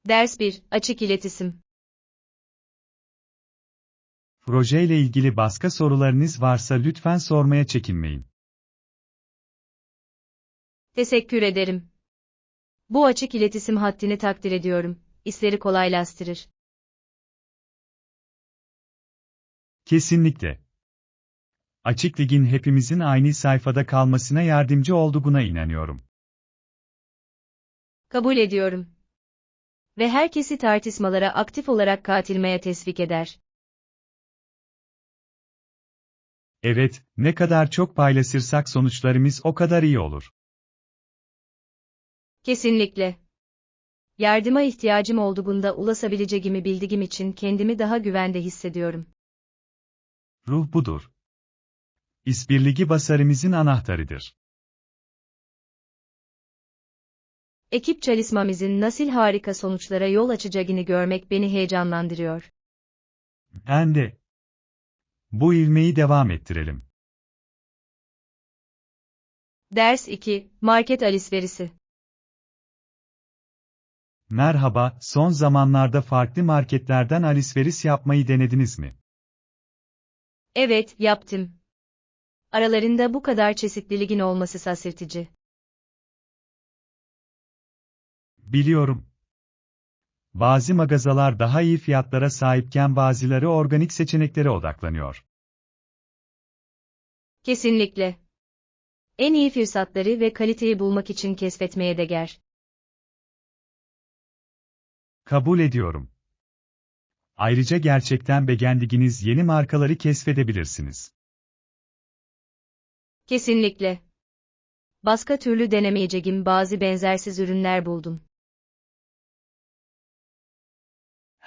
Ders 1. Açık iletişim. Projeyle ilgili başka sorularınız varsa lütfen sormaya çekinmeyin. Teşekkür ederim. Bu açık iletişim hattını takdir ediyorum. İşleri kolaylaştırır. Kesinlikle. Açık Lig'in hepimizin aynı sayfada kalmasına yardımcı olduğuna inanıyorum. Kabul ediyorum. Ve herkesi tartışmalara aktif olarak katılmaya teşvik eder. Evet, ne kadar çok paylaşırsak sonuçlarımız o kadar iyi olur. Kesinlikle. Yardıma ihtiyacım olduğunda ulaşabileceğimi bildiğim için kendimi daha güvende hissediyorum. Ruh budur. İşbirliği başarımızın anahtarıdır. Ekip çalışmamızın nasıl harika sonuçlara yol açacağını görmek beni heyecanlandırıyor. Ben de. Bu ivmeyi devam ettirelim. Ders 2. Market alışverişi. Merhaba, son zamanlarda farklı marketlerden alışveriş yapmayı denediniz mi? Evet, yaptım. Aralarında bu kadar çeşitliliğin olması şaşırtıcı. Biliyorum. Bazı mağazalar daha iyi fiyatlara sahipken bazıları organik seçeneklere odaklanıyor. Kesinlikle. En iyi fırsatları ve kaliteyi bulmak için keşfetmeye değer. Kabul ediyorum. Ayrıca gerçekten beğendiğiniz yeni markaları keşfedebilirsiniz. Kesinlikle. Başka türlü denemeyeceğim bazı benzersiz ürünler buldum.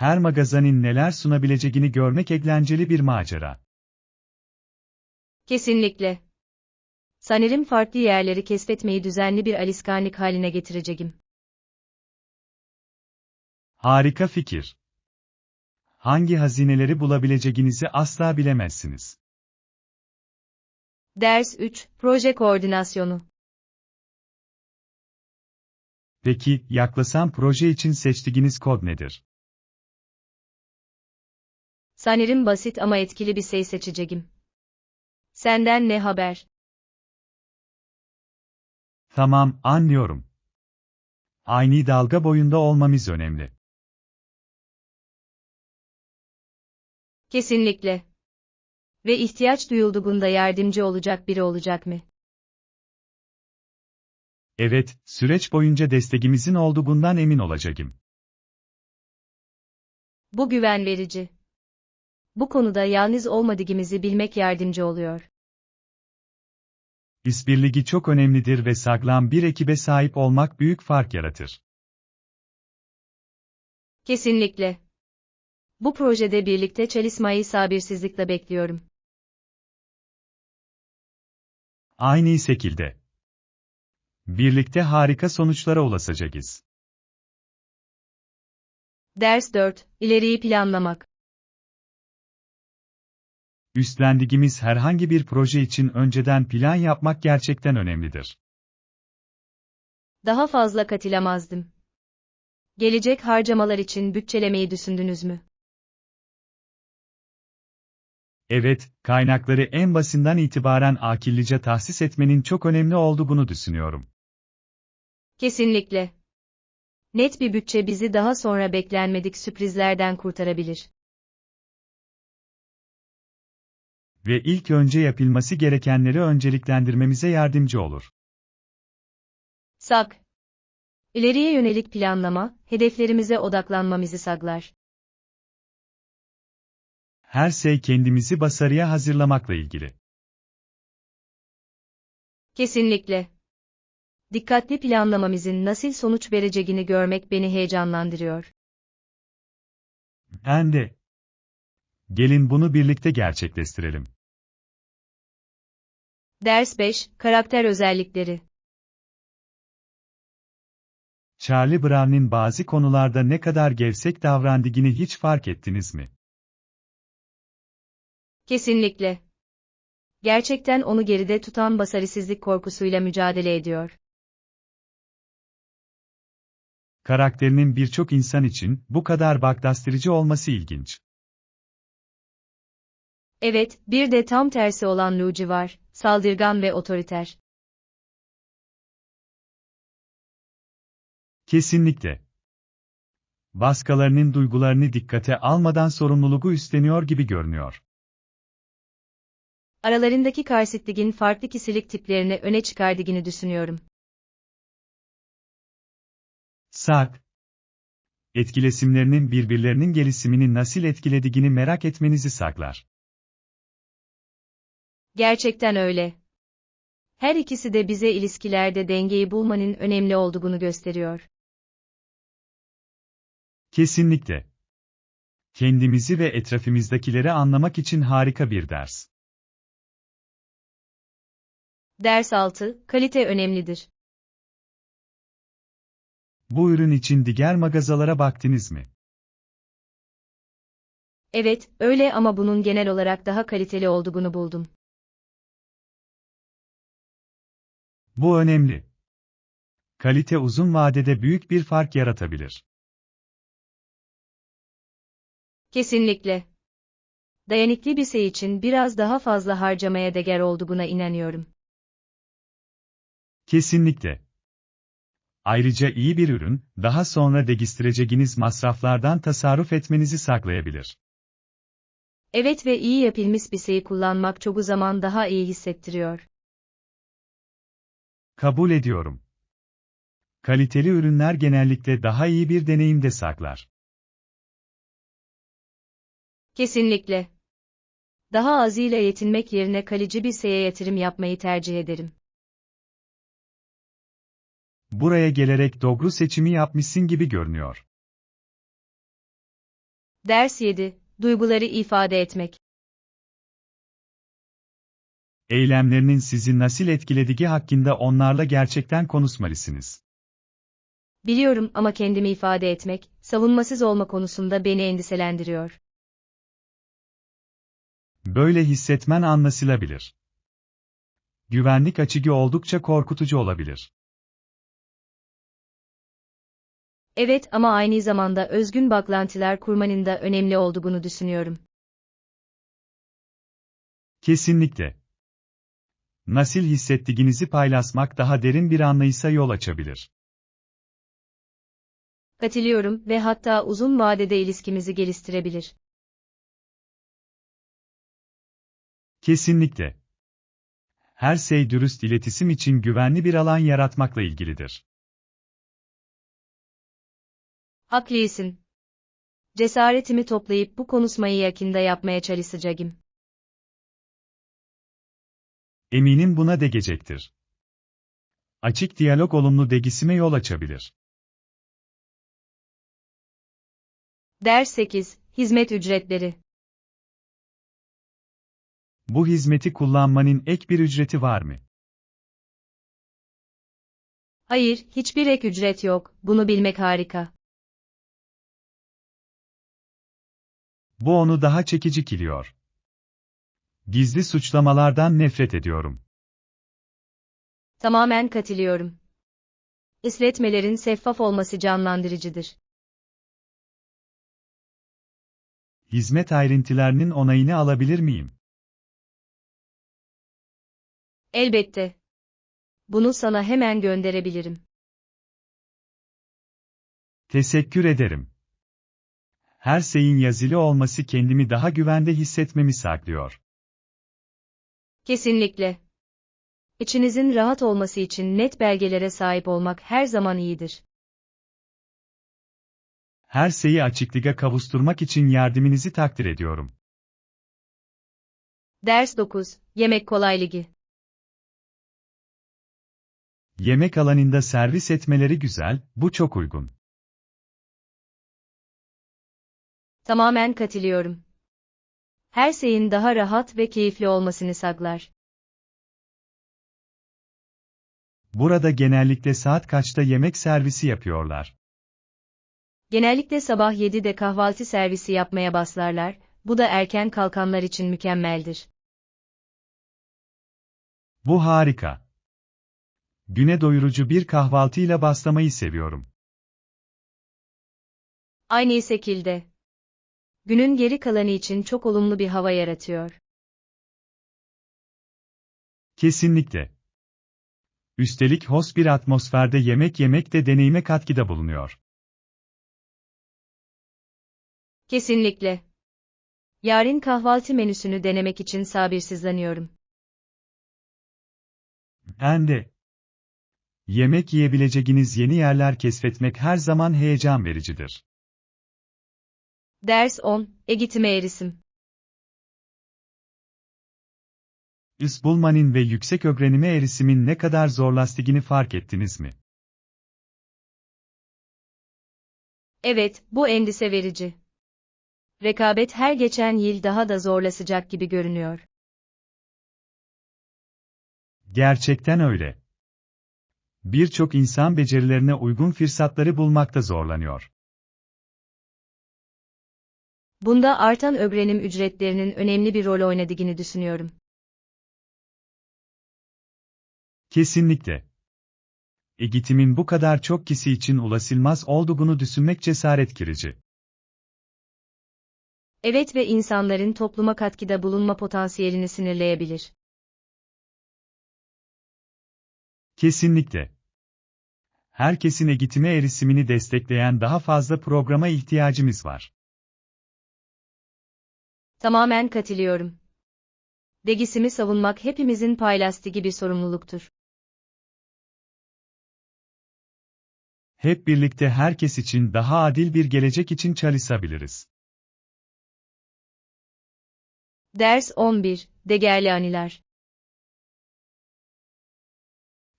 Her mağazanın neler sunabileceğini görmek eğlenceli bir macera. Kesinlikle. Sanırım farklı yerleri keşfetmeyi düzenli bir alışkanlık haline getireceğim. Harika fikir. Hangi hazineleri bulabileceğinizi asla bilemezsiniz. Ders 3. Proje koordinasyonu. Peki, yaklaşan proje için seçtiğiniz kod nedir? Sanırım basit ama etkili bir şey seçeceğim. Senden ne haber? Tamam, anlıyorum. Aynı dalga boyunda olmamız önemli. Kesinlikle. Ve ihtiyaç duyulduğunda yardımcı olacak biri olacak mı? Evet, süreç boyunca desteğimizin olduğundan emin olacağım. Bu güven verici. Bu konuda yalnız olmadığımızı bilmek yardımcı oluyor. İşbirliği çok önemlidir ve sağlam bir ekibe sahip olmak büyük fark yaratır. Kesinlikle. Bu projede birlikte çalışmayı sabırsızlıkla bekliyorum. Aynı şekilde. Birlikte harika sonuçlara ulaşacağız. Ders 4. İleriyi planlamak. Üstlendiğimiz herhangi bir proje için önceden plan yapmak gerçekten önemlidir. Daha fazla katılamazdım. Gelecek harcamalar için bütçelemeyi düşündünüz mü? Evet, kaynakları en basından itibaren akıllıca tahsis etmenin çok önemli olduğunu düşünüyorum. Kesinlikle. Net bir bütçe bizi daha sonra beklenmedik sürprizlerden kurtarabilir. Ve ilk önce yapılması gerekenleri önceliklendirmemize yardımcı olur. Sak. İleriye yönelik planlama, hedeflerimize odaklanmamızı sağlar. Her şey kendimizi başarıya hazırlamakla ilgili. Kesinlikle. Dikkatli planlamamızın nasıl sonuç vereceğini görmek beni heyecanlandırıyor. Ben de. Gelin bunu birlikte gerçekleştirelim. Ders 5. Karakter özellikleri. Charlie Brown'in bazı konularda ne kadar gevşek davrandığını hiç fark ettiniz mi? Kesinlikle. Gerçekten onu geride tutan başarısızlık korkusuyla mücadele ediyor. Karakterinin birçok insan için bu kadar bakdastırıcı olması ilginç. Evet, bir de tam tersi olan Luigi var, saldırgan ve otoriter. Kesinlikle. Başkalarının duygularını dikkate almadan sorumluluğu üstleniyor gibi görünüyor. Aralarındaki karşıtlığı farklı kişilik tiplerini öne çıkardığını düşünüyorum. Sak. Etkileşimlerinin birbirlerinin gelişimini nasıl etkilediğini merak etmenizi saklar. Gerçekten öyle. Her ikisi de bize ilişkilerde dengeyi bulmanın önemli olduğunu gösteriyor. Kesinlikle. Kendimizi ve etrafımızdakileri anlamak için harika bir ders. Ders 6, kalite önemlidir. Bu ürün için diğer mağazalara baktınız mı? Evet, öyle ama bunun genel olarak daha kaliteli olduğunu buldum. Bu önemli. Kalite uzun vadede büyük bir fark yaratabilir. Kesinlikle. Dayanıklı bir şey için biraz daha fazla harcamaya değer olduğuna inanıyorum. Kesinlikle. Ayrıca iyi bir ürün, daha sonra değiştireceğiniz masraflardan tasarruf etmenizi sağlayabilir. Evet ve iyi yapılmış bir şeyi kullanmak çoğu zaman daha iyi hissettiriyor. Kabul ediyorum. Kaliteli ürünler genellikle daha iyi bir deneyimde saklar. Kesinlikle. Daha azıyla yetinmek yerine kalıcı bir şeye yatırım yapmayı tercih ederim. Buraya gelerek doğru seçimi yapmışsın gibi görünüyor. Ders 7, duyguları ifade etmek. Eylemlerinin sizi nasıl etkilediği hakkında onlarla gerçekten konuşmalısınız. Biliyorum ama kendimi ifade etmek, savunmasız olma konusunda beni endişelendiriyor. Böyle hissetmen anlaşılabilir. Güvenlik açığı oldukça korkutucu olabilir. Evet ama aynı zamanda özgün bağlantılar kurmanın da önemli olduğunu düşünüyorum. Kesinlikle. Nasıl hissettiğinizi paylaşmak daha derin bir anlayışa yol açabilir. Katılıyorum ve hatta uzun vadede ilişkimizi geliştirebilir. Kesinlikle. Her şey dürüst iletişim için güvenli bir alan yaratmakla ilgilidir. Haklısın. Cesaretimi toplayıp bu konuşmayı yakında yapmaya çalışacağım. Eminim buna değecektir. Açık diyalog olumlu değişime yol açabilir. Ders 8, hizmet ücretleri. Bu hizmeti kullanmanın ek bir ücreti var mı? Hayır, hiçbir ek ücret yok, bunu bilmek harika. Bu onu daha çekici kılıyor. Gizli suçlamalardan nefret ediyorum. Tamamen katılıyorum. İşletmelerin şeffaf olması canlandırıcıdır. Hizmet ayrıntılarının onayını alabilir miyim? Elbette. Bunu sana hemen gönderebilirim. Teşekkür ederim. Her şeyin yazılı olması kendimi daha güvende hissetmemi sağlıyor. Kesinlikle. İçinizin rahat olması için net belgelere sahip olmak her zaman iyidir. Her şeyi açıklığa kavuşturmak için yardımınızı takdir ediyorum. Ders 9, yemek kolaylığı. Yemek alanında servis etmeleri güzel, bu çok uygun. Tamamen katılıyorum. Her şeyin daha rahat ve keyifli olmasını sağlar. Burada genellikle saat kaçta yemek servisi yapıyorlar? Genellikle sabah 7'de kahvaltı servisi yapmaya başlarlar, bu da erken kalkanlar için mükemmeldir. Bu harika. Güne doyurucu bir kahvaltıyla başlamayı seviyorum. Aynı şekilde. Günün geri kalanı için çok olumlu bir hava yaratıyor. Kesinlikle. Üstelik hoş bir atmosferde yemek yemek de deneyime katkıda bulunuyor. Kesinlikle. Yarın kahvaltı menüsünü denemek için sabırsızlanıyorum. Ben de. Yemek yiyebileceğiniz yeni yerler keşfetmek her zaman heyecan vericidir. Ders 10, eğitime erisim. İş bulmanın ve yüksek öğrenime erişimin ne kadar zorlaştığını fark ettiniz mi? Evet, bu endişe verici. Rekabet her geçen yıl daha da zorlaşacak gibi görünüyor. Gerçekten öyle. Birçok insan becerilerine uygun fırsatları bulmakta zorlanıyor. Bunda artan öğrenim ücretlerinin önemli bir rol oynadığını düşünüyorum. Kesinlikle. Eğitimin bu kadar çok kişi için ulaşılmaz olduğunu düşünmek cesaret kırıcı. Evet ve insanların topluma katkıda bulunma potansiyelini sınırlayabilir. Kesinlikle. Herkesin eğitime erişimini destekleyen daha fazla programa ihtiyacımız var. Tamamen katılıyorum. Degisimi savunmak hepimizin paylaştığı bir sorumluluktur. Hep birlikte herkes için daha adil bir gelecek için çalışabiliriz. Ders 11, Değerli Anılar.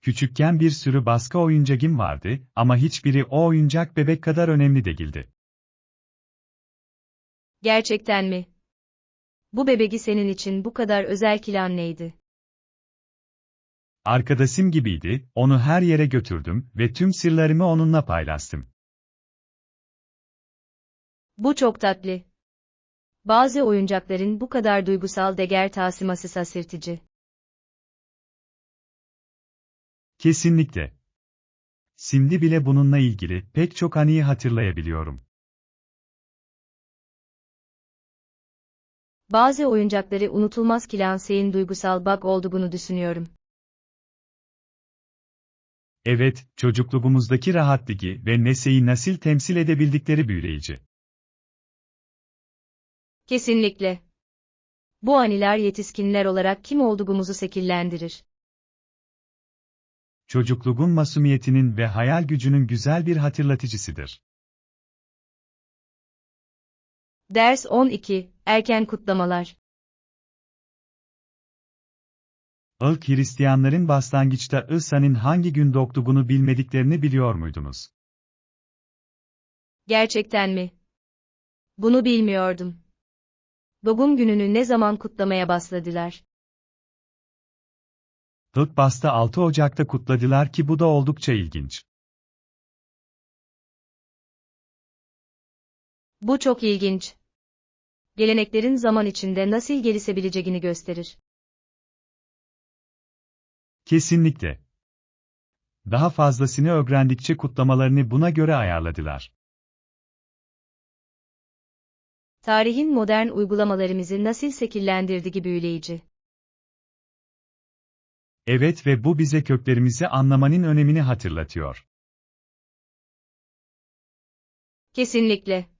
Küçükken bir sürü başka oyuncağım vardı ama hiçbiri o oyuncak bebek kadar önemli değildi. Gerçekten mi? Bu bebeği senin için bu kadar özel kılan neydi? Arkadaşım gibiydi, onu her yere götürdüm ve tüm sırlarımı onunla paylaştım. Bu çok tatlı. Bazı oyuncakların bu kadar duygusal değer taşıması şaşırtıcı. Kesinlikle. Şimdi bile bununla ilgili pek çok anıyı hatırlayabiliyorum. Bazı oyuncakları unutulmaz kılan şeyin duygusal bağ olduğunu düşünüyorum. Evet, çocukluğumuzdaki rahatlığı ve neşeyi nasıl temsil edebildikleri büyüleyici. Kesinlikle. Bu anılar yetişkinler olarak kim olduğumuzu şekillendirir. Çocukluğun masumiyetinin ve hayal gücünün güzel bir hatırlatıcısıdır. Ders 12, Erken kutlamalar. İlk Hristiyanların başlangıçta İsa'nın hangi gün doğduğunu bilmediklerini biliyor muydunuz? Gerçekten mi? Bunu bilmiyordum. Doğum gününü ne zaman kutlamaya başladılar? İlk başta 6 Ocak'ta kutladılar ki bu da oldukça ilginç. Bu çok ilginç. Geleneklerin zaman içinde nasıl gelişebileceğini gösterir. Kesinlikle. Daha fazlasını öğrendikçe kutlamalarını buna göre ayarladılar. Tarihin modern uygulamalarımızı nasıl şekillendirdiği büyüleyici. Evet ve bu bize köklerimizi anlamanın önemini hatırlatıyor. Kesinlikle.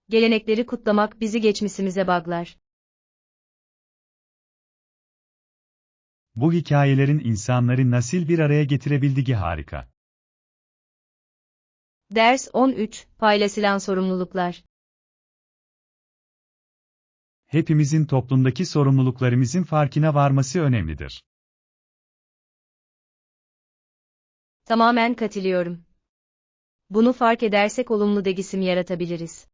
Gelenekleri kutlamak bizi geçmişimize bağlar. Bu hikayelerin insanları nasıl bir araya getirebildiği harika. Ders 13, Paylaşılan sorumluluklar. Hepimizin toplumdaki sorumluluklarımızın farkına varması önemlidir. Tamamen katılıyorum. Bunu fark edersek olumlu değişim yaratabiliriz.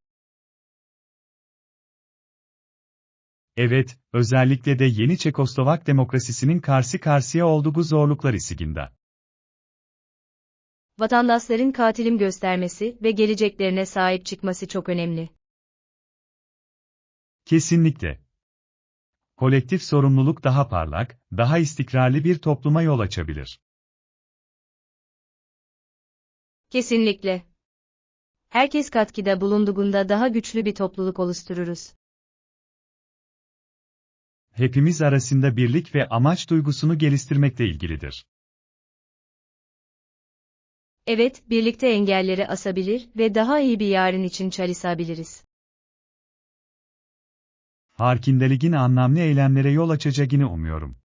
Evet, özellikle de yeni Çekoslovak demokrasisinin karşı karşıya olduğu zorluklar isiginde. Vatandaşların katilim göstermesi ve geleceklerine sahip çıkması çok önemli. Kesinlikle. Kolektif sorumluluk daha parlak, daha istikrarlı bir topluma yol açabilir. Kesinlikle. Herkes katkıda bulunduğunda daha güçlü bir topluluk oluştururuz. Hepimiz arasında birlik ve amaç duygusunu geliştirmekle ilgilidir. Evet, birlikte engelleri aşabilir ve daha iyi bir yarın için çalışabiliriz. Farkındalıkın anlamlı eylemlere yol açacağını umuyorum.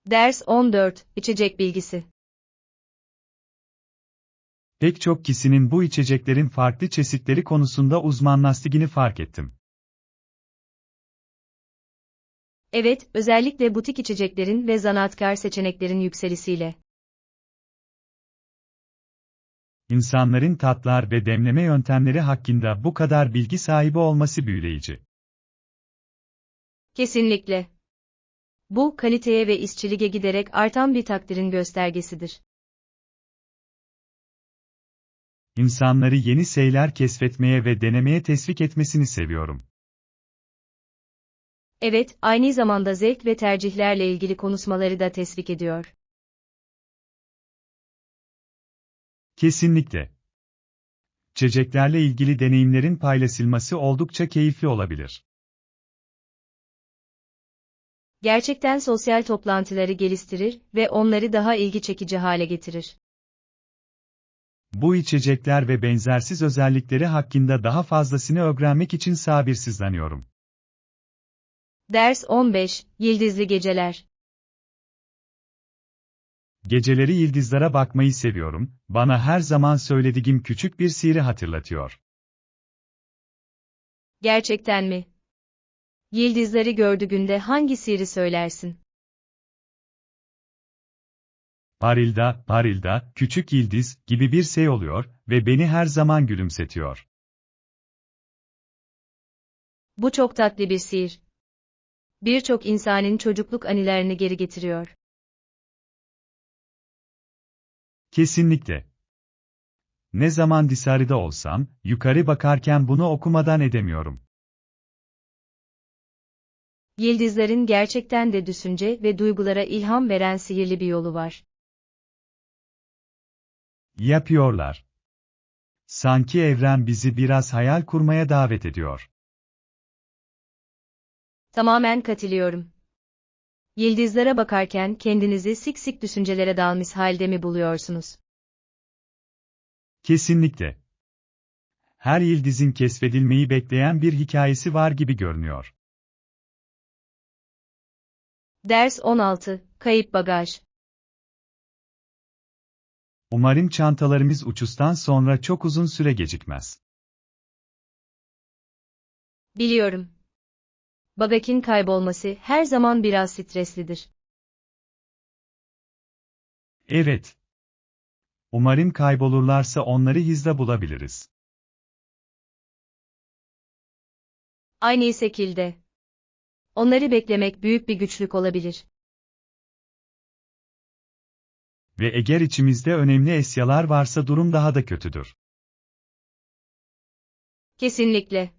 Ders 14, İçecek bilgisi. Pek çok kişinin bu içeceklerin farklı çeşitleri konusunda uzmanlaştığını fark ettim. Evet, özellikle butik içeceklerin ve zanaatkar seçeneklerin yükselisiyle. İnsanların tatlar ve demleme yöntemleri hakkında bu kadar bilgi sahibi olması büyüleyici. Kesinlikle. Bu, kaliteye ve işçiliğe giderek artan bir takdirin göstergesidir. İnsanları yeni şeyler keşfetmeye ve denemeye teşvik etmesini seviyorum. Evet, aynı zamanda zevk ve tercihlerle ilgili konuşmaları da teşvik ediyor. Kesinlikle. İçeceklerle ilgili deneyimlerin paylaşılması oldukça keyifli olabilir. Gerçekten sosyal toplantıları geliştirir ve onları daha ilgi çekici hale getirir. Bu içecekler ve benzersiz özellikleri hakkında daha fazlasını öğrenmek için sabırsızlanıyorum. Ders 15, Yıldızlı Geceler. Geceleri yıldızlara bakmayı seviyorum, bana her zaman söylediğim küçük bir sihri hatırlatıyor. Gerçekten mi? Yıldızları gördüğünde hangi sihri söylersin? Parilda, parilda, küçük yıldız gibi bir şey oluyor ve beni her zaman gülümsetiyor. Bu çok tatlı bir sihir. Birçok insanın çocukluk anılarını geri getiriyor. Kesinlikle. Ne zaman dışarıda olsam, yukarı bakarken bunu okumadan edemiyorum. Yıldızların gerçekten de düşünce ve duygulara ilham veren sihirli bir yolu var. Yapıyorlar. Sanki evren bizi biraz hayal kurmaya davet ediyor. Tamamen katılıyorum. Yıldızlara bakarken kendinizi sık sık düşüncelere dalmış halde mi buluyorsunuz? Kesinlikle. Her yıldızın keşfedilmeyi bekleyen bir hikayesi var gibi görünüyor. Ders 16, Kayıp Bagaj. Umarım çantalarımız uçuştan sonra çok uzun süre gecikmez. Biliyorum. Bagajın kaybolması her zaman biraz streslidir. Evet. Umarım kaybolurlarsa onları hızla bulabiliriz. Aynı şekilde. Onları beklemek büyük bir güçlük olabilir. Ve eğer içimizde önemli eşyalar varsa durum daha da kötüdür. Kesinlikle.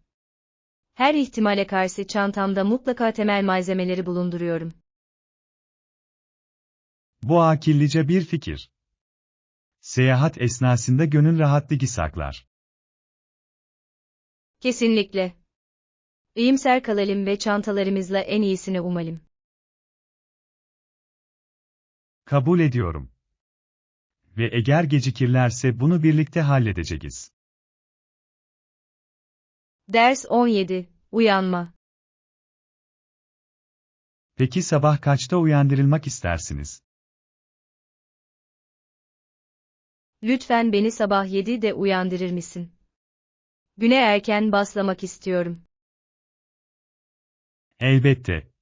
Her ihtimale karşı çantamda mutlaka temel malzemeleri bulunduruyorum. Bu akıllıca bir fikir. Seyahat esnasında gönül rahatlığı saklar. Kesinlikle. İyimser kalalım ve çantalarımızla en iyisini umalım. Kabul ediyorum. Ve eğer gecikirlerse bunu birlikte halledeceğiz. Ders 17, Uyanma. Peki sabah kaçta uyandırılmak istersiniz? Lütfen beni sabah 7'de uyandırır mısın? Güne erken başlamak istiyorum. Elbette.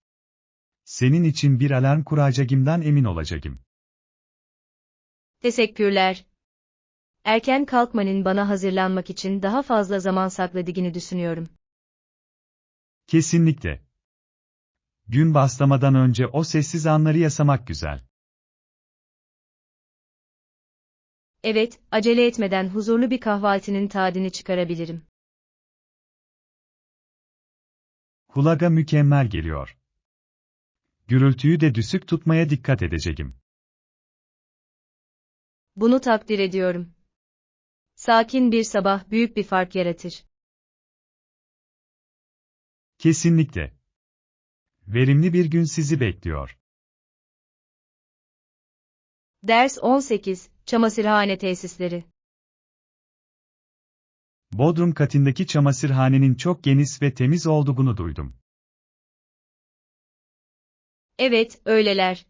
Senin için bir alarm kuracağımdan emin olacağım. Teşekkürler. Erken kalkmanın bana hazırlanmak için daha fazla zaman sakladığını düşünüyorum. Kesinlikle. Gün başlamadan önce o sessiz anları yaşamak güzel. Evet, acele etmeden huzurlu bir kahvaltının tadını çıkarabilirim. Kulağa mükemmel geliyor. Gürültüyü de düşük tutmaya dikkat edeceğim. Bunu takdir ediyorum. Sakin bir sabah büyük bir fark yaratır. Kesinlikle. Verimli bir gün sizi bekliyor. Ders 18, Çamaşırhane tesisleri. Bodrum katındaki çamaşırhanenin çok geniş ve temiz olduğunu duydum. Evet, öyleler.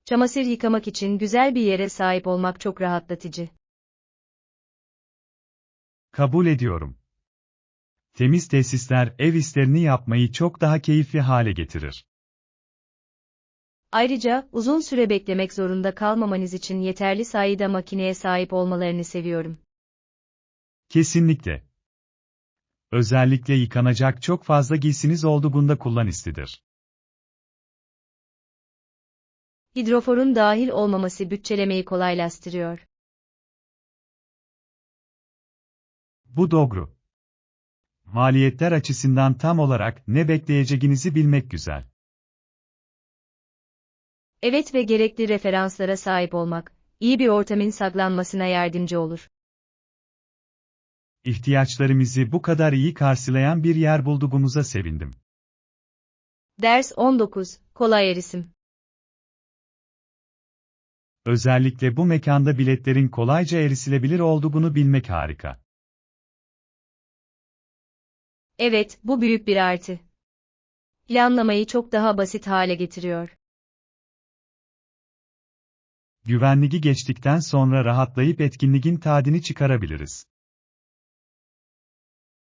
Çamaşır yıkamak için güzel bir yere sahip olmak çok rahatlatıcı. Kabul ediyorum. Temiz tesisler ev işlerini yapmayı çok daha keyifli hale getirir. Ayrıca, uzun süre beklemek zorunda kalmamanız için yeterli sayıda makineye sahip olmalarını seviyorum. Kesinlikle. Özellikle yıkanacak çok fazla giysiniz olduğunda kullanışlıdır. Hidroforun dahil olmaması bütçelemeyi kolaylaştırıyor. Bu doğru. Maliyetler açısından tam olarak ne bekleyeceğinizi bilmek güzel. Evet ve gerekli referanslara sahip olmak, iyi bir ortamın saklanmasına yardımcı olur. İhtiyaçlarımızı bu kadar iyi karşılayan bir yer bulduğumuza sevindim. Ders 19, Kolay erişim. Özellikle bu mekanda biletlerin kolayca erişilebilir olduğunu bilmek harika. Evet, bu büyük bir artı. Planlamayı çok daha basit hale getiriyor. Güvenliği geçtikten sonra rahatlayıp etkinliğin tadını çıkarabiliriz.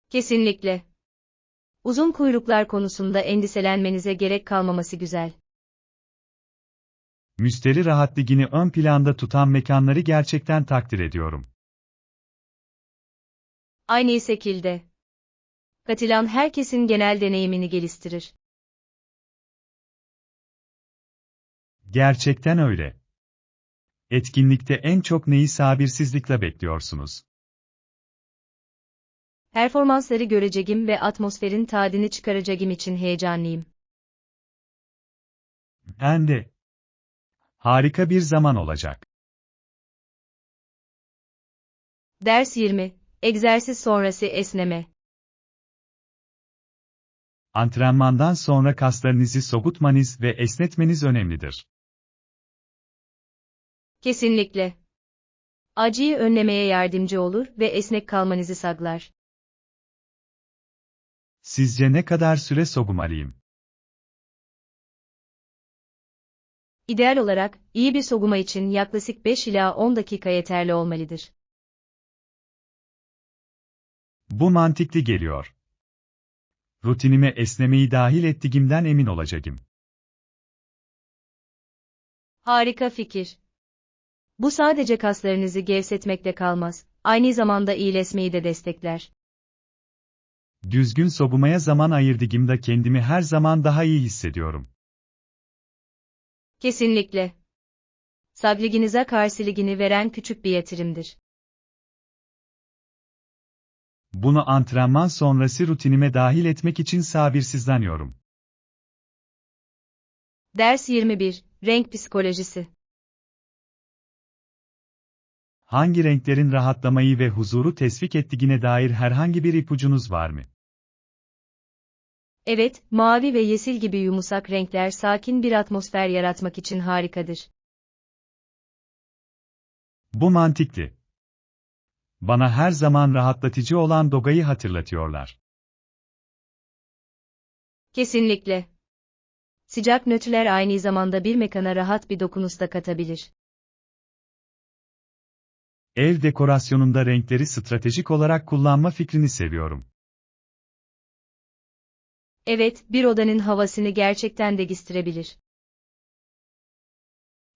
Kesinlikle. Uzun kuyruklar konusunda endişelenmenize gerek kalmaması güzel. Müşteri rahatlığını ön planda tutan mekanları gerçekten takdir ediyorum. Aynı şekilde. Katılan herkesin genel deneyimini geliştirir. Gerçekten öyle. Etkinlikte en çok neyi sabırsızlıkla bekliyorsunuz? Performansları göreceğim ve atmosferin tadını çıkaracağım için heyecanlıyım. Ben de. Harika bir zaman olacak. Ders 20, Egzersiz sonrası esneme. Antrenmandan sonra kaslarınızı soğutmanız ve esnetmeniz önemlidir. Kesinlikle. Acıyı önlemeye yardımcı olur ve esnek kalmanızı sağlar. Sizce ne kadar süre soğumalıyım? İdeal olarak, iyi bir soğuma için yaklaşık 5 ila 10 dakika yeterli olmalıdır. Bu mantıklı geliyor. Rutinime esnemeyi dahil ettiğimden emin olacağım. Harika fikir. Bu sadece kaslarınızı gevşetmekle kalmaz, aynı zamanda iyileşmeyi de destekler. Düzgün soğumaya zaman ayırdığımda kendimi her zaman daha iyi hissediyorum. Kesinlikle. Sağlığınıza karşılığını veren küçük bir yatırımdır. Bunu antrenman sonrası rutinime dahil etmek için sabırsızlanıyorum. Ders 21, Renk psikolojisi. Hangi renklerin rahatlamayı ve huzuru teşvik ettiğine dair herhangi bir ipucunuz var mı? Evet, mavi ve yeşil gibi yumuşak renkler sakin bir atmosfer yaratmak için harikadır. Bu mantıklı. Bana her zaman rahatlatıcı olan dogayı hatırlatıyorlar. Kesinlikle. Sıcak nötrler aynı zamanda bir mekana rahat bir dokunuş da katabilir. Ev dekorasyonunda renkleri stratejik olarak kullanma fikrini seviyorum. Evet, bir odanın havasını gerçekten değiştirebilir.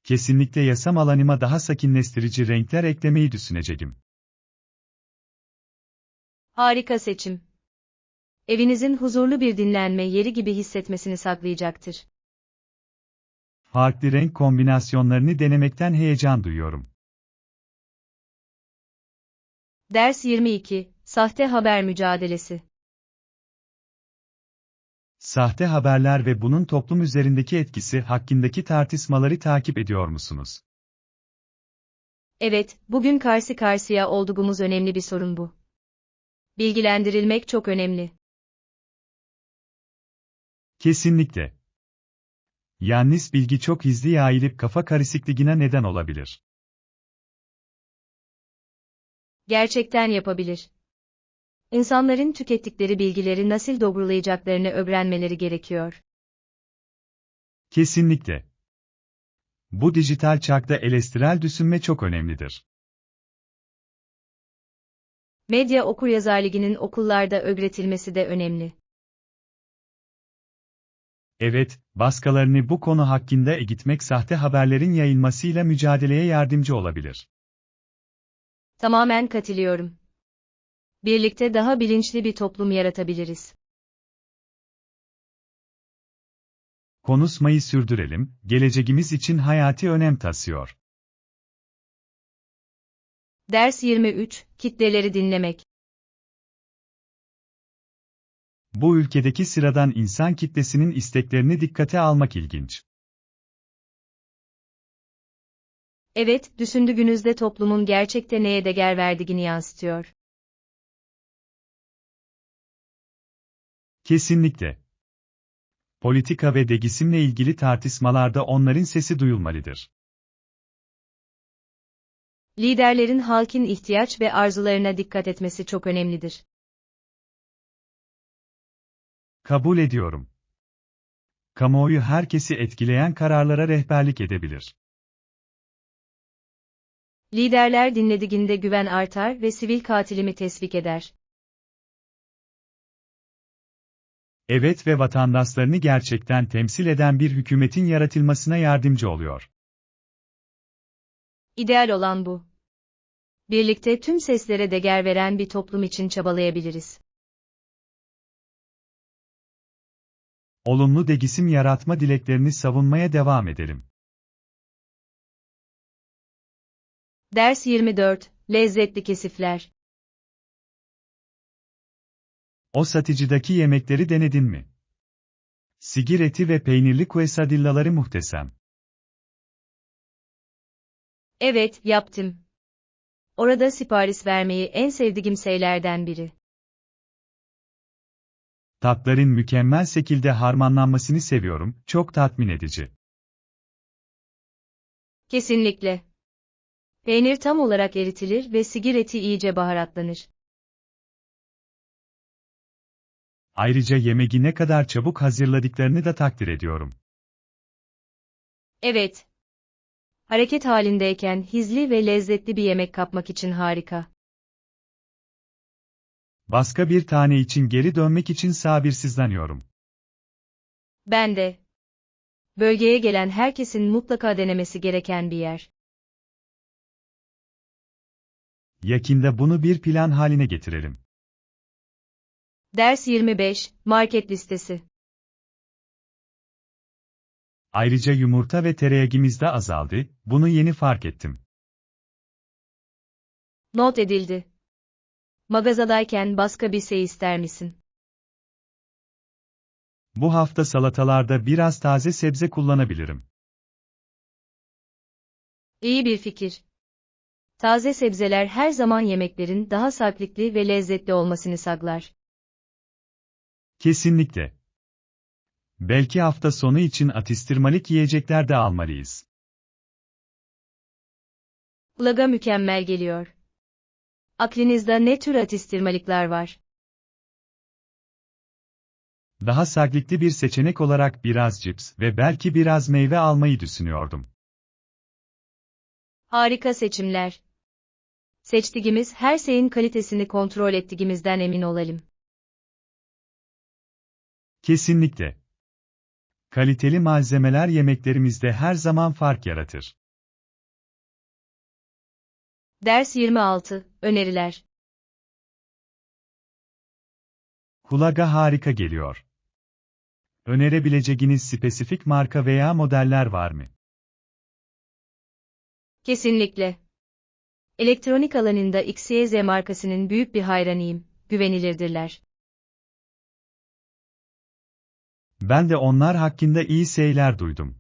Kesinlikle yasam alanıma daha sakinleştirici renkler eklemeyi düşüneceğim. Harika seçim. Evinizin huzurlu bir dinlenme yeri gibi hissetmesini sağlayacaktır. Farklı renk kombinasyonlarını denemekten heyecan duyuyorum. Ders 22, Sahte haber mücadelesi. Sahte haberler ve bunun toplum üzerindeki etkisi hakkındaki tartışmaları takip ediyor musunuz? Evet, bugün karşı karşıya olduğumuz önemli bir sorun bu. Bilgilendirilmek çok önemli. Kesinlikle. Yanlış bilgi çok hızlı yayılıp kafa karışıklığına neden olabilir. Gerçekten yapabilir. İnsanların tükettikleri bilgileri nasıl doğrulayacaklarını öğrenmeleri gerekiyor. Kesinlikle. Bu dijital çağda eleştirel düşünme çok önemlidir. Medya okuryazarlığının okullarda öğretilmesi de önemli. Evet, baskılarını bu konu hakkında eğitmek sahte haberlerin yayılmasıyla mücadeleye yardımcı olabilir. Tamamen katılıyorum. Birlikte daha bilinçli bir toplum yaratabiliriz. Konuşmayı sürdürelim, geleceğimiz için hayati önem taşıyor. Ders 23, kitleleri dinlemek. Bu ülkedeki sıradan insan kitlesinin isteklerini dikkate almak ilginç. Evet, düşündüğünüzde toplumun gerçekte neye değer verdiğini yansıtıyor. Kesinlikle. Politika ve değişimle ilgili tartışmalarda onların sesi duyulmalıdır. Liderlerin halkın ihtiyaç ve arzularına dikkat etmesi çok önemlidir. Kabul ediyorum. Kamuoyu herkesi etkileyen kararlara rehberlik edebilir. Liderler dinlediğinde güven artar ve sivil katilimi teşvik eder. Evet ve vatandaşlarını gerçekten temsil eden bir hükümetin yaratılmasına yardımcı oluyor. İdeal olan bu. Birlikte tüm seslere değer veren bir toplum için çabalayabiliriz. Olumlu değişim yaratma dileklerini savunmaya devam edelim. Ders 24, lezzetli kesifler. O satıcıdaki yemekleri denedin mi? Sigir eti ve peynirli quesadillaları muhteşem. Evet, yaptım. Orada sipariş vermeyi en sevdiğim şeylerden biri. Tatların mükemmel şekilde harmanlanmasını seviyorum, çok tatmin edici. Kesinlikle. Peynir tam olarak eritilir ve sigir eti iyice baharatlanır. Ayrıca yemeği ne kadar çabuk hazırladıklarını da takdir ediyorum. Evet. Hareket halindeyken hızlı ve lezzetli bir yemek kapmak için harika. Başka bir tane için geri dönmek için sabırsızlanıyorum. Ben de. Bölgeye gelen herkesin mutlaka denemesi gereken bir yer. Yakında bunu bir plan haline getirelim. Ders 25, market listesi. Ayrıca yumurta ve tereyağımız da azaldı, bunu yeni fark ettim. Not edildi. Mağazadayken başka bir şey ister misin? Bu hafta salatalarda biraz taze sebze kullanabilirim. İyi bir fikir. Taze sebzeler her zaman yemeklerin daha sağlıklı ve lezzetli olmasını sağlar. Kesinlikle. Belki hafta sonu için atıştırmalık yiyecekler de almalıyız. Kulağa mükemmel geliyor. Aklınızda ne tür atıştırmalıklar var? Daha sağlıklı bir seçenek olarak biraz cips ve belki biraz meyve almayı düşünüyordum. Harika seçimler. Seçtiğimiz her şeyin kalitesini kontrol ettiğimizden emin olalım. Kesinlikle. Kaliteli malzemeler yemeklerimizde her zaman fark yaratır. Ders 26, öneriler. Kulağa harika geliyor. Önerebileceğiniz spesifik marka veya modeller var mı? Kesinlikle. Elektronik alanında XYZ markasının büyük bir hayranıyım, güvenilirdirler. Ben de onlar hakkında iyi şeyler duydum.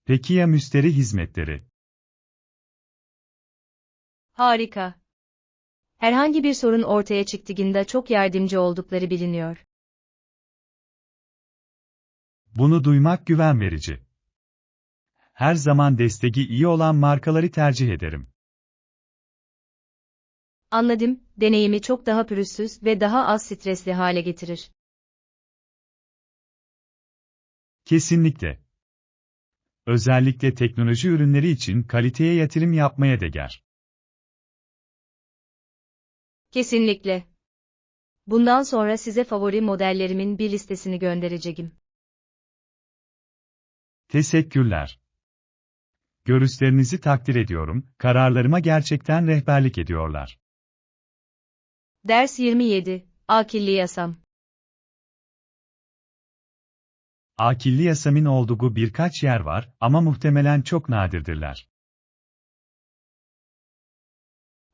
Peki ya müşteri hizmetleri? Harika. Herhangi bir sorun ortaya çıktığında çok yardımcı oldukları biliniyor. Bunu duymak güven verici. Her zaman desteği iyi olan markaları tercih ederim. Anladım, deneyimi çok daha pürüzsüz ve daha az stresli hale getirir. Kesinlikle. Özellikle teknoloji ürünleri için kaliteye yatırım yapmaya değer. Kesinlikle. Bundan sonra size favori modellerimin bir listesini göndereceğim. Teşekkürler. Görüşlerinizi takdir ediyorum, kararlarıma gerçekten rehberlik ediyorlar. Ders 27. Akilli yasam. Akilli yasamin olduğu birkaç yer var ama muhtemelen çok nadirdirler.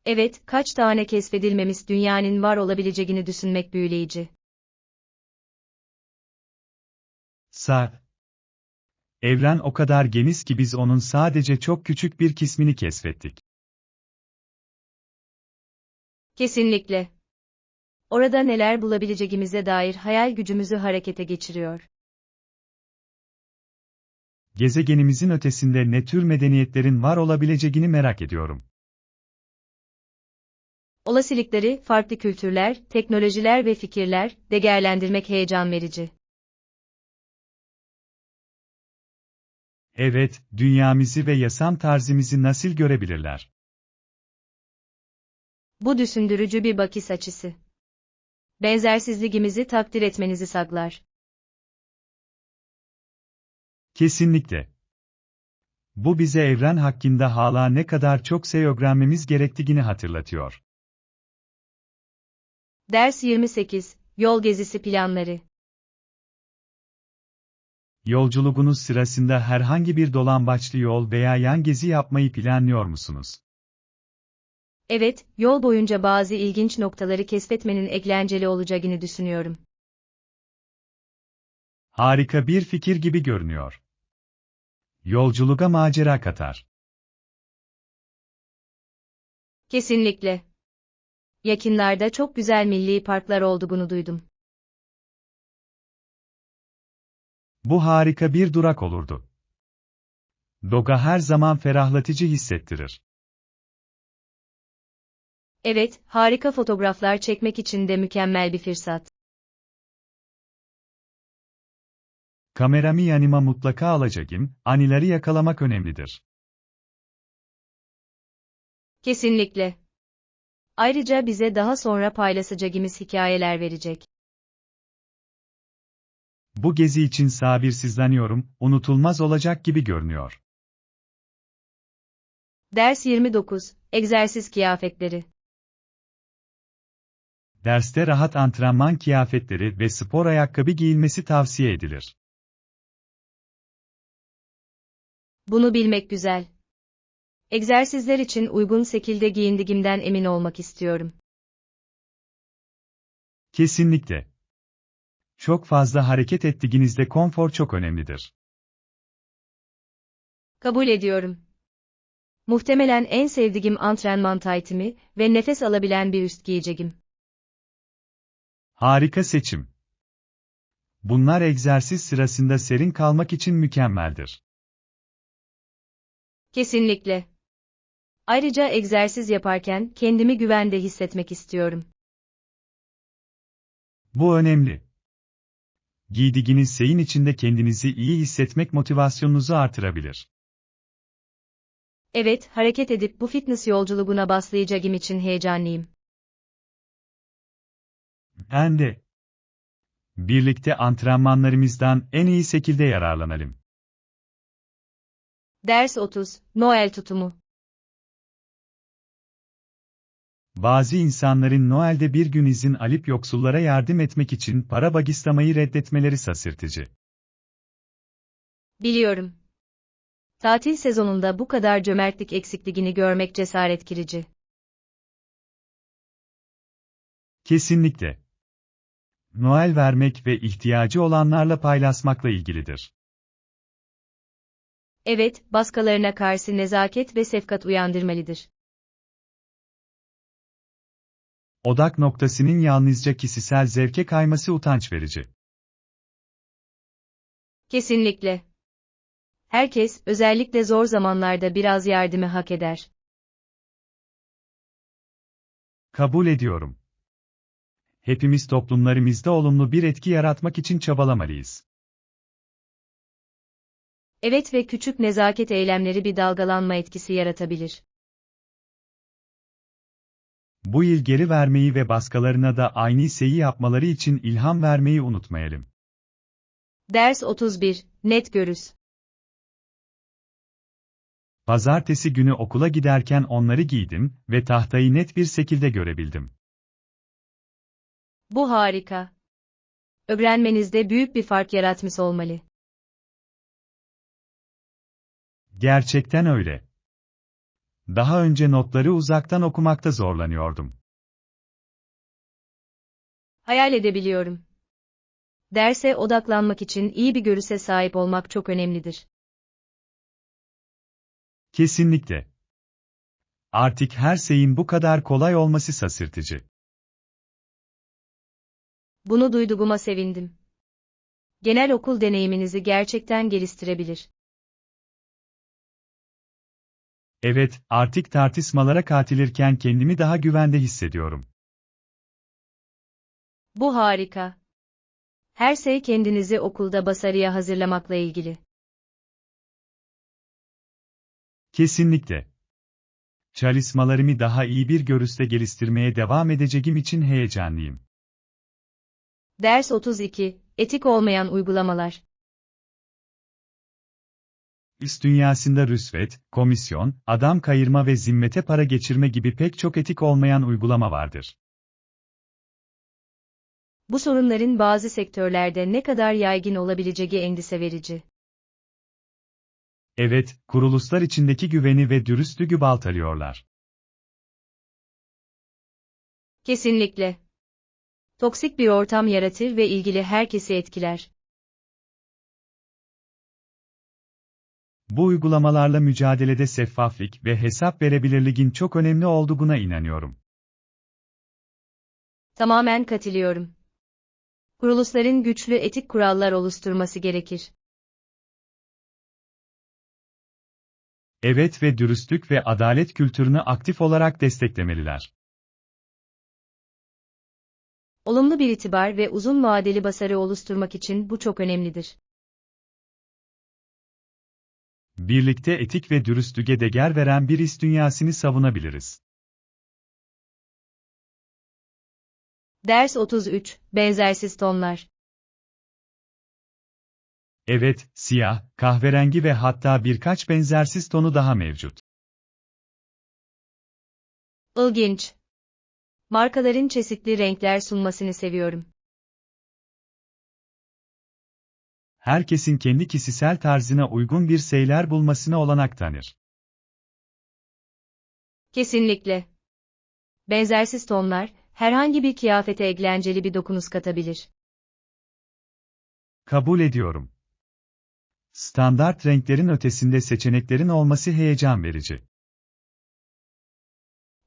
Evet, kaç tane keşfedilmemiş dünyanın var olabileceğini düşünmek büyüleyici. Evren o kadar geniş ki biz onun sadece çok küçük bir kısmını keşfettik. Kesinlikle. Orada neler bulabileceğimize dair hayal gücümüzü harekete geçiriyor. Gezegenimizin ötesinde ne tür medeniyetlerin var olabileceğini merak ediyorum. Olasılıkları, farklı kültürler, teknolojiler ve fikirler, değerlendirmek heyecan verici. Evet, dünyamızı ve yaşam tarzımızı nasıl görebilirler? Bu düşündürücü bir bakış açısı. Benzersizliğimizi takdir etmenizi sağlar. Kesinlikle. Bu bize evren hakkında hala ne kadar çok şey öğrenmemiz gerektiğini hatırlatıyor. Ders 28. Yol gezisi planları. Yolculuğunuz sırasında herhangi bir dolambaçlı yol veya yan gezi yapmayı planlıyor musunuz? Evet, yol boyunca bazı ilginç noktaları keşfetmenin eğlenceli olacağını düşünüyorum. Harika bir fikir gibi görünüyor. Yolculuğa macera katar. Kesinlikle. Yakınlarda çok güzel milli parklar olduğunu duydum. Bu harika bir durak olurdu. Doğa her zaman ferahlatıcı hissettirir. Evet, harika fotoğraflar çekmek için de mükemmel bir fırsat. Kameramı yanıma mutlaka alacağım, anıları yakalamak önemlidir. Kesinlikle. Ayrıca bize daha sonra paylaşacağımız hikayeler verecek. Bu gezi için sabırsızlanıyorum, unutulmaz olacak gibi görünüyor. Ders 29. Egzersiz kıyafetleri. Derste rahat antrenman kıyafetleri ve spor ayakkabı giyilmesi tavsiye edilir. Bunu bilmek güzel. Egzersizler için uygun şekilde giyindiğimden emin olmak istiyorum. Kesinlikle. Çok fazla hareket ettiğinizde konfor çok önemlidir. Kabul ediyorum. Muhtemelen en sevdiğim antrenman taytımı ve nefes alabilen bir üst giyeceğim. Harika seçim. Bunlar egzersiz sırasında serin kalmak için mükemmeldir. Kesinlikle. Ayrıca egzersiz yaparken kendimi güvende hissetmek istiyorum. Bu önemli. Giydiğiniz şeyin içinde kendinizi iyi hissetmek motivasyonunuzu artırabilir. Evet, hareket edip bu fitness yolculuğuna başlayacağım için heyecanlıyım. Ben de. Birlikte antrenmanlarımızdan en iyi şekilde yararlanalım. Ders 30. Noel tutumu. Bazı insanların Noel'de bir gün izin alıp yoksullara yardım etmek için para bağışlamayı reddetmeleri şaşırtıcı. Biliyorum. Tatil sezonunda bu kadar cömertlik eksikliğini görmek cesaret kirici. Kesinlikle. Noel vermek ve ihtiyacı olanlarla paylaşmakla ilgilidir. Evet, başkalarına karşı nezaket ve şefkat uyandırmalıdır. Odak noktasının yalnızca kişisel zevke kayması utanç verici. Kesinlikle. Herkes, özellikle zor zamanlarda biraz yardımı hak eder. Kabul ediyorum. Hepimiz toplumlarımızda olumlu bir etki yaratmak için çabalamalıyız. Evet ve küçük nezaket eylemleri bir dalgalanma etkisi yaratabilir. Bu yıl geri vermeyi ve başkalarına da aynı şeyi yapmaları için ilham vermeyi unutmayalım. Ders 31, net görüş. Pazartesi günü okula giderken onları giydim ve tahtayı net bir şekilde görebildim. Bu harika. Öğrenmenizde büyük bir fark yaratmış olmalı. Gerçekten öyle. Daha önce notları uzaktan okumakta zorlanıyordum. Hayal edebiliyorum. Derse odaklanmak için iyi bir görüşe sahip olmak çok önemlidir. Kesinlikle. Artık her şeyin bu kadar kolay olması şaşırtıcı. Bunu duyduğuma sevindim. Genel okul deneyiminizi gerçekten geliştirebilir. Evet, artık tartışmalara katılırken kendimi daha güvende hissediyorum. Bu harika. Her şey kendinizi okulda başarıya hazırlamakla ilgili. Kesinlikle. Çalışmalarımı daha iyi bir görüşte geliştirmeye devam edeceğim için heyecanlıyım. Ders 32, etik olmayan uygulamalar. İş dünyasında rüşvet, komisyon, adam kayırma ve zimmete para geçirme gibi pek çok etik olmayan uygulama vardır. Bu sorunların bazı sektörlerde ne kadar yaygın olabileceği endişe verici. Evet, kuruluşlar içindeki güveni ve dürüstlüğü baltalıyorlar. Kesinlikle. Toksik bir ortam yaratır ve ilgili herkesi etkiler. Bu uygulamalarla mücadelede şeffaflık ve hesap verebilirliğin çok önemli olduğuna inanıyorum. Tamamen katılıyorum. Kuruluşların güçlü etik kurallar oluşturması gerekir. Evet ve dürüstlük ve adalet kültürünü aktif olarak desteklemeliler. Olumlu bir itibar ve uzun vadeli başarı oluşturmak için bu çok önemlidir. Birlikte etik ve dürüstlüğe değer veren bir iş dünyasını savunabiliriz. Ders 33, benzersiz tonlar. Evet, siyah, kahverengi ve hatta birkaç benzersiz tonu daha mevcut. İlginç. Markaların çeşitli renkler sunmasını seviyorum. Herkesin kendi kişisel tarzına uygun bir şeyler bulmasına olanak tanır. Kesinlikle. Benzersiz tonlar, herhangi bir kıyafete eğlenceli bir dokunuş katabilir. Kabul ediyorum. Standart renklerin ötesinde seçeneklerin olması heyecan verici.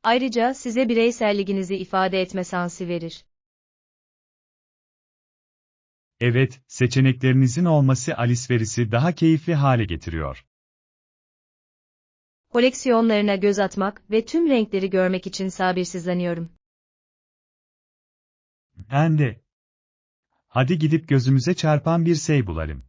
Ayrıca size bireyselliğinizi ifade etme şansı verir. Evet, seçeneklerinizin olması alışverişi daha keyifli hale getiriyor. Koleksiyonlarına göz atmak ve tüm renkleri görmek için sabırsızlanıyorum. Ben de. Hadi gidip gözümüze çarpan bir şey bulalım.